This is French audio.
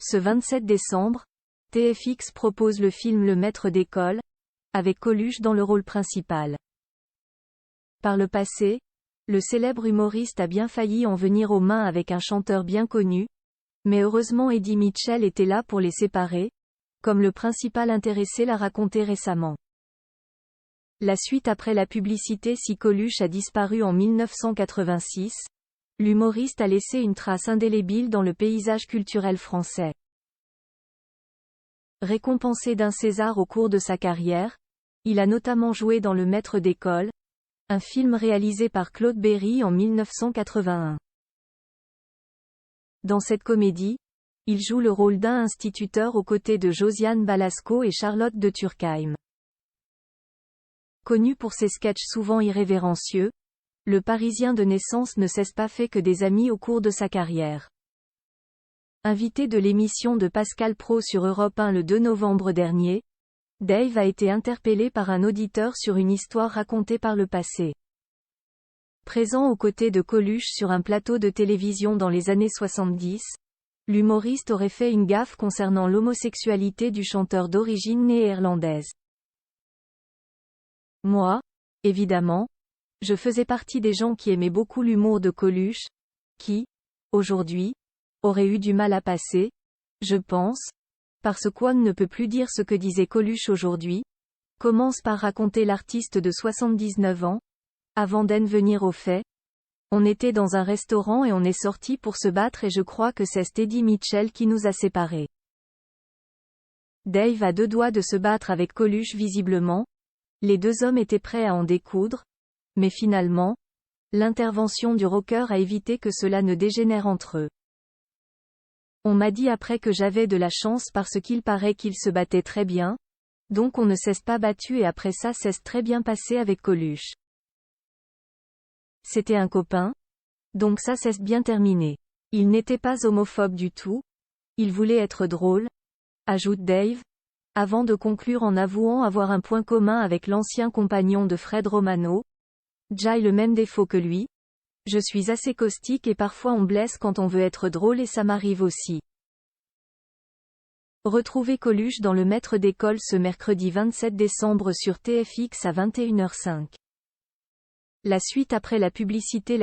Ce 27 décembre, TFX propose le film Le Maître d'école, avec Coluche dans le rôle principal. Par le passé, le célèbre humoriste a bien failli en venir aux mains avec un chanteur bien connu, mais heureusement Eddie Mitchell était là pour les séparer, comme le principal intéressé l'a raconté récemment. La suite après la publicité. Si Coluche a disparu en 1986, l'humoriste a laissé une trace indélébile dans le paysage culturel français. Récompensé d'un César au cours de sa carrière, il a notamment joué dans Le Maître d'école, un film réalisé par Claude Berry en 1981. Dans cette comédie, il joue le rôle d'un instituteur aux côtés de Josiane Balasco et Charlotte de Turckheim. Connu pour ses sketchs souvent irrévérencieux, le Parisien de naissance ne s'est pas fait que des amis au cours de sa carrière. Invité de l'émission de Pascal Praud sur Europe 1 le 2 novembre dernier, Dave a été interpellé par un auditeur sur une histoire racontée par le passé. Présent aux côtés de Coluche sur un plateau de télévision dans les années 70, l'humoriste aurait fait une gaffe concernant l'homosexualité du chanteur d'origine néerlandaise. Moi, évidemment, je faisais partie des gens qui aimaient beaucoup l'humour de Coluche, qui, aujourd'hui, aurait eu du mal à passer, je pense, parce qu'on ne peut plus dire ce que disait Coluche aujourd'hui, commence par raconter l'artiste de 79 ans, avant d'en venir au fait. On était dans un restaurant et on est sorti pour se battre et je crois que c'est Eddie Mitchell qui nous a séparés. Dave a deux doigts de se battre avec Coluche visiblement, les deux hommes étaient prêts à en découdre, mais finalement, l'intervention du rocker a évité que cela ne dégénère entre eux. On m'a dit après que j'avais de la chance parce qu'il paraît qu'ils se battaient très bien, donc on ne s'est pas battu et après ça s'est très bien passé avec Coluche. C'était un copain, donc ça s'est bien terminé. Il n'était pas homophobe du tout, il voulait être drôle, ajoute Dave, avant de conclure en avouant avoir un point commun avec l'ancien compagnon de Fred Romano. J'ai le même défaut que lui. Je suis assez caustique et parfois on blesse quand on veut être drôle et ça m'arrive aussi. Retrouvez Coluche dans Le Maître d'école ce mercredi 27 décembre sur TFX à 21h05. La suite après la publicité.